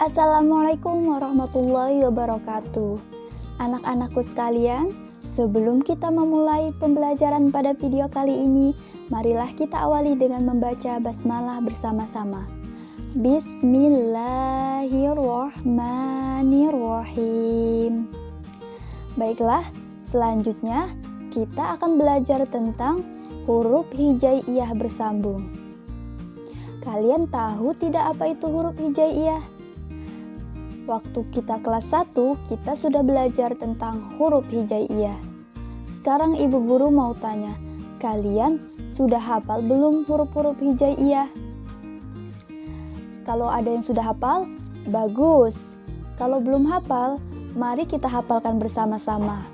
Assalamualaikum warahmatullahi wabarakatuh. Anak-anakku sekalian, sebelum kita memulai pembelajaran pada video kali ini, marilah kita awali dengan membaca basmalah bersama-sama. Bismillahirrahmanirrahim. Baiklah, selanjutnya kita akan belajar tentang huruf hijaiyah bersambung. Kalian tahu tidak apa itu huruf hijaiyah? Waktu kita kelas 1, kita sudah belajar tentang huruf hijaiyah. Sekarang ibu guru mau tanya, kalian sudah hafal belum huruf-huruf hijaiyah? Kalau ada yang sudah hafal, bagus. Kalau belum hafal, mari kita hafalkan bersama-sama.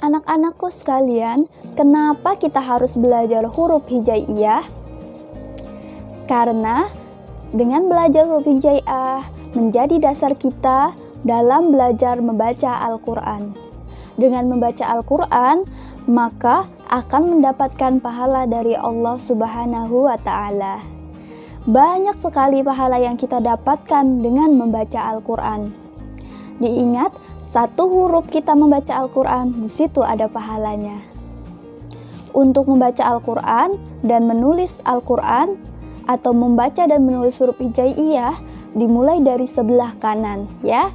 Anak-anakku sekalian, kenapa kita harus belajar huruf hijaiyah? Karena dengan belajar huruf hijaiyah menjadi dasar kita dalam belajar membaca Al-Quran. Dengan membaca Al-Quran, maka akan mendapatkan pahala dari Allah Subhanahu wa Ta'ala. Banyak sekali pahala yang kita dapatkan dengan membaca Al-Quran. Diingat, satu huruf kita membaca Al-Quran, di situ ada pahalanya. Untuk membaca Al-Quran dan menulis Al-Quran atau membaca dan menulis huruf hijaiyah dimulai dari sebelah kanan, ya.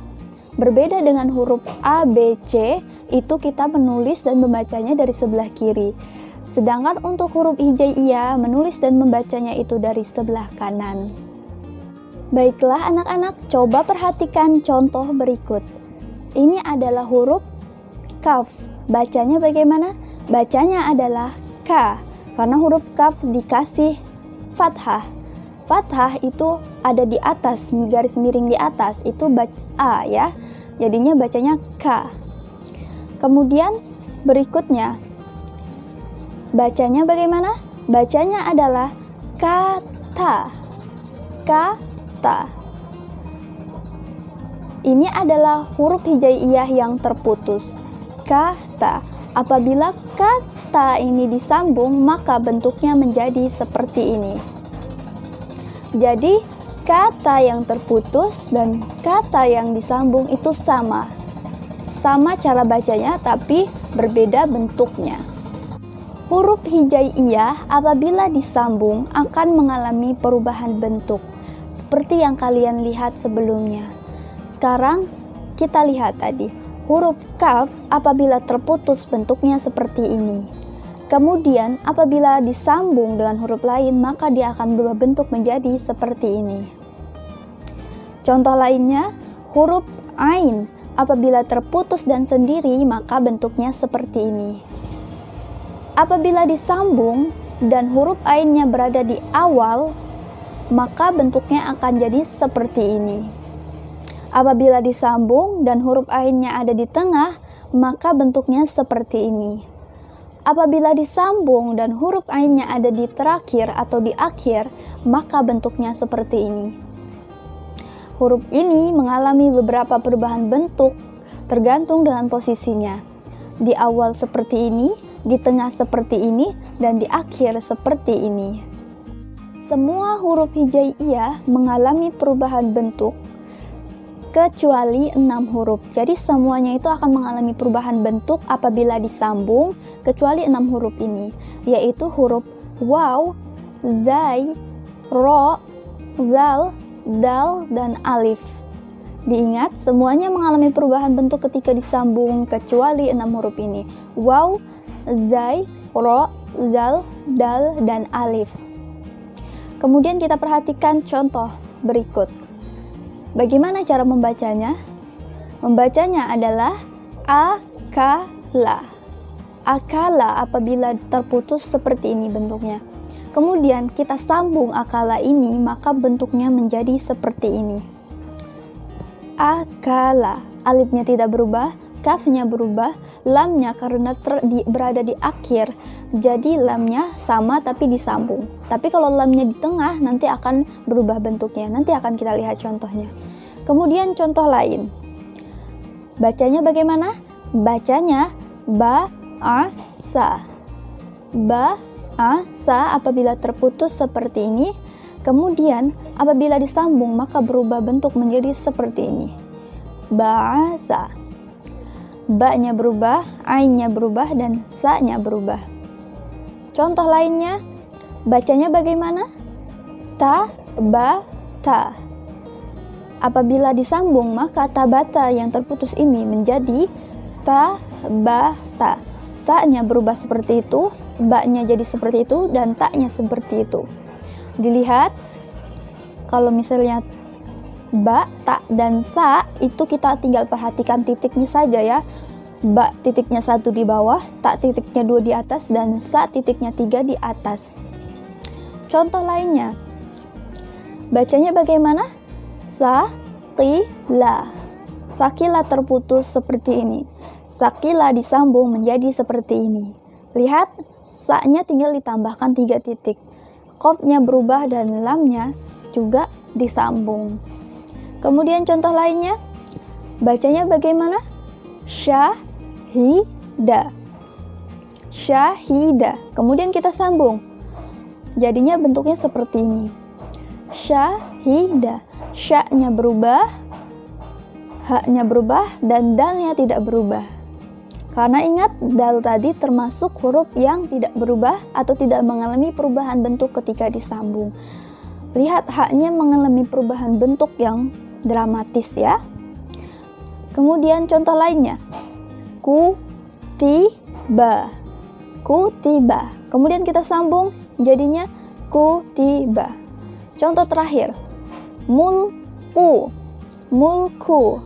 Berbeda dengan huruf A, B, C, itu kita menulis dan membacanya dari sebelah kiri. Sedangkan untuk huruf hijaiyah, menulis dan membacanya itu dari sebelah kanan. Baiklah anak-anak, coba perhatikan contoh berikut. Ini adalah huruf kaf. Bacanya bagaimana? Bacanya adalah K. Karena huruf kaf dikasih fathah. Fathah itu ada di atas, garis miring di atas. Itu A ya. Jadinya bacanya K. Kemudian berikutnya. Bacanya bagaimana? Bacanya adalah kata. Kata. Ini adalah huruf hijaiyah yang terputus. Kata. Apabila kata ini disambung, maka bentuknya menjadi seperti ini. Jadi, kata yang terputus dan kata yang disambung itu sama. Sama cara bacanya, tapi berbeda bentuknya. Huruf hijaiyah apabila disambung akan mengalami perubahan bentuk, seperti yang kalian lihat sebelumnya. Sekarang kita lihat tadi, huruf kaf apabila terputus bentuknya seperti ini. Kemudian apabila disambung dengan huruf lain maka dia akan berubah bentuk menjadi seperti ini. Contoh lainnya, huruf ain apabila terputus dan sendiri maka bentuknya seperti ini. Apabila disambung dan huruf ainnya berada di awal, maka bentuknya akan jadi seperti ini. Apabila disambung dan huruf ainnya ada di tengah, maka bentuknya seperti ini. Apabila disambung dan huruf ainnya ada di terakhir atau di akhir, maka bentuknya seperti ini. Huruf ini mengalami beberapa perubahan bentuk tergantung dengan posisinya. Di awal seperti ini, di tengah seperti ini, dan di akhir seperti ini. Semua huruf hijaiyah mengalami perubahan bentuk kecuali 6 huruf. Jadi semuanya itu akan mengalami perubahan bentuk apabila disambung kecuali 6 huruf ini, yaitu huruf waw, zai, ro, zal, dal, dan alif. Diingat, semuanya mengalami perubahan bentuk ketika disambung kecuali 6 huruf ini. Waw, zai, ro, zal, dal, dan alif. Kemudian kita perhatikan contoh berikut. Bagaimana cara membacanya? Membacanya adalah akala. Akala apabila terputus seperti ini bentuknya. Kemudian kita sambung akala ini, maka bentuknya menjadi seperti ini. Akala. Alifnya tidak berubah, kafnya berubah, lamnya karena berada di akhir, jadi lamnya sama tapi disambung. Tapi kalau lamnya di tengah nanti akan berubah bentuknya. Nanti akan kita lihat contohnya. Kemudian contoh lain. Bacanya bagaimana? Bacanya ba-a-sa. Ba-a-sa apabila terputus seperti ini. Kemudian apabila disambung maka berubah bentuk menjadi seperti ini. Ba-a-sa. Ba-nya berubah, ain-nya berubah, dan sa-nya berubah. Contoh lainnya, bacanya bagaimana? Ta-ba-ta. Apabila disambung, maka tabata yang terputus ini menjadi ta-ba-ta. Ta-nya berubah seperti itu, ba-nya jadi seperti itu, dan ta-nya seperti itu. Dilihat, kalau misalnya ba, ta, dan sa itu kita tinggal perhatikan titiknya saja ya. Ba titiknya 1 di bawah, ta titiknya 2 di atas, dan sa titiknya 3 di atas. Contoh lainnya, bacanya bagaimana? Sakila. Sakila terputus seperti ini. Sakila disambung menjadi seperti ini. Lihat, sa-nya tinggal ditambahkan 3 titik. Qafnya berubah dan lamnya juga disambung. Kemudian contoh lainnya, bacanya bagaimana? Syahida. Syahida. Kemudian kita sambung. Jadinya bentuknya seperti ini. Syahida. Sya-nya berubah, ha-nya berubah, dan dal-nya tidak berubah. Karena ingat, dal tadi termasuk huruf yang tidak berubah atau tidak mengalami perubahan bentuk ketika disambung. Lihat, ha-nya mengalami perubahan bentuk yang dramatis ya. Kemudian contoh lainnya, kutiba. Kutiba. Kemudian kita sambung jadinya kutiba. Contoh terakhir, mulku. Mulku.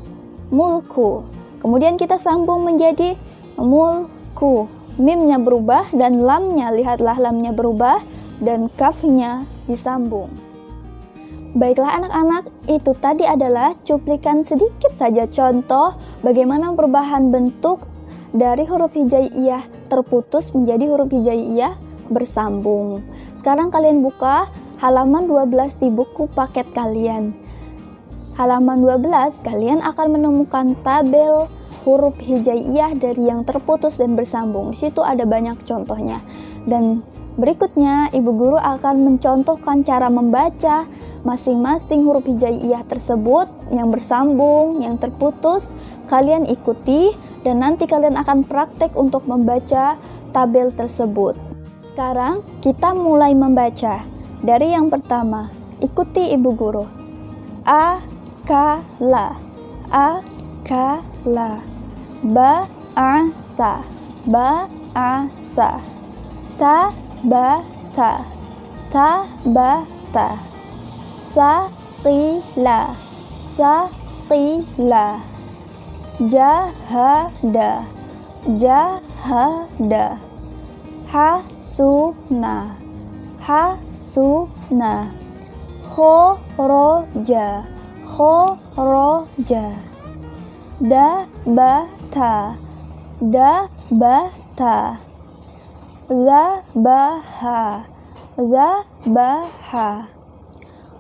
Mulku. Kemudian kita sambung menjadi mulku. Mimnya berubah dan lamnya, lihatlah lamnya berubah dan kafnya disambung. Baiklah anak-anak, itu tadi adalah cuplikan sedikit saja contoh bagaimana perubahan bentuk dari huruf hijaiyah terputus menjadi huruf hijaiyah bersambung. Sekarang kalian buka halaman 12 di buku paket kalian. Halaman 12 kalian akan menemukan tabel huruf hijaiyah dari yang terputus dan bersambung. Di situ ada banyak contohnya. Dan berikutnya Ibu Guru akan mencontohkan cara membaca masing-masing huruf hijaiyah tersebut, yang bersambung, yang terputus. Kalian ikuti dan nanti kalian akan praktek untuk membaca tabel tersebut. Sekarang kita mulai membaca. Dari yang pertama, ikuti Ibu Guru. Akala. Akala. Ba'asa. Ba'asa. Tabata. Tabata. Saqila. Saqila. Jahada. Jahada. Hasuna. Hasuna. Khoroja. Khoroja. Dabata. Dabata. Zabaha. Zabaha.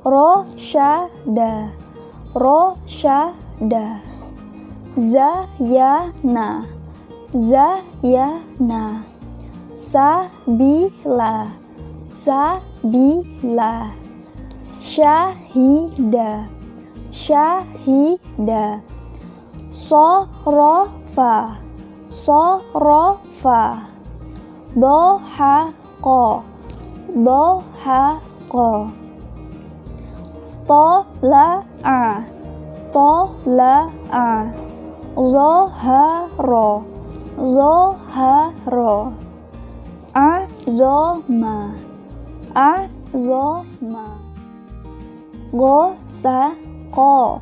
Rosyada. Rosyada. Zayana. Zayana. Sabila. Sabila. bila, syahida, syahida, sorofa, sorofa, dohako, dohako, tola'a, tola'a, zoharo, zoharo, azoma, azoma, gosako,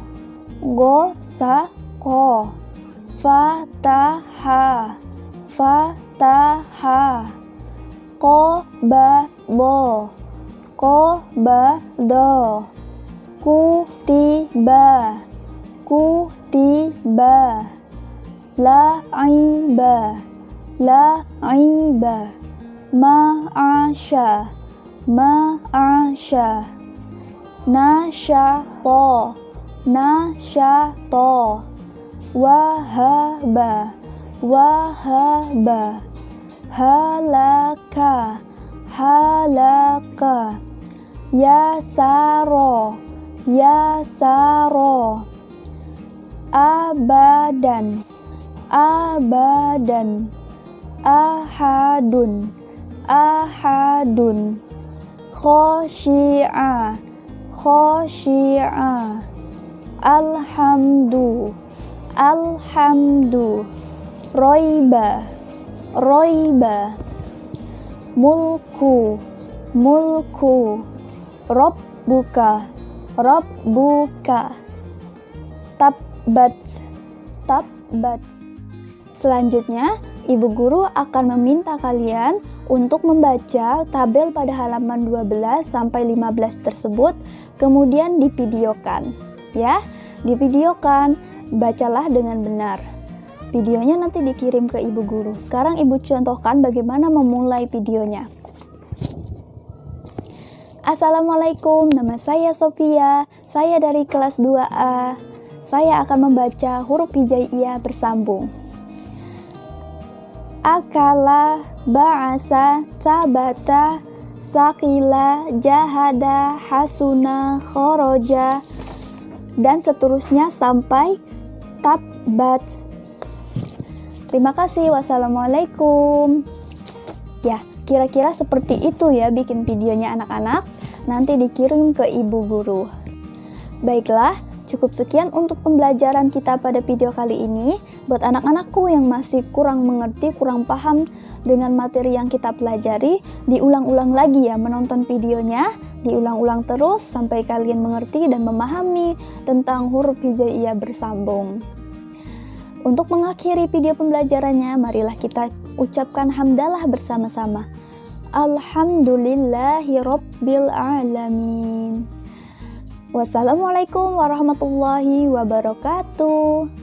gosako, fataha, fataha, qobado, qobado, kutiba, kutiba, la'iba, la'iba, ma'asya, ma'asya, nasyato, nasyato, wahaba, wahaba, halaka, halaka, yasaro, yasaro, abadan, abadan, ahadun, ahadun, khosyi'a, khosyi'a, alhamdu, alhamdu, roiba, roiba, mulku, mulku, rabbuka, rabbuka, tabbat, tabbat. Selanjutnya, ibu guru akan meminta kalian untuk membaca tabel pada halaman 12 sampai 15 tersebut, kemudian divideokan. Ya, divideokan, bacalah dengan benar. Videonya nanti dikirim ke ibu guru. Sekarang ibu contohkan bagaimana memulai videonya. Assalamualaikum, nama saya Sofia. Saya dari kelas 2A. Saya akan membaca huruf hijaiyah bersambung. Akala, ba'asa, tabata, sakila, jahada, hasuna, khoroja, dan seterusnya sampai tabbat. Terima kasih. Wassalamualaikum. Ya, kira-kira seperti itu ya bikin videonya anak-anak. Nanti dikirim ke ibu guru. Baiklah, cukup sekian untuk pembelajaran kita pada video kali ini. Buat anak-anakku yang masih kurang mengerti, kurang paham dengan materi yang kita pelajari, diulang-ulang lagi ya menonton videonya. Diulang-ulang terus sampai kalian mengerti dan memahami tentang huruf hijaiyah bersambung. Untuk mengakhiri video pembelajarannya, marilah kita ucapkan hamdalah bersama-sama. Alhamdulillahirabbil alamin. Wassalamualaikum warahmatullahi wabarakatuh.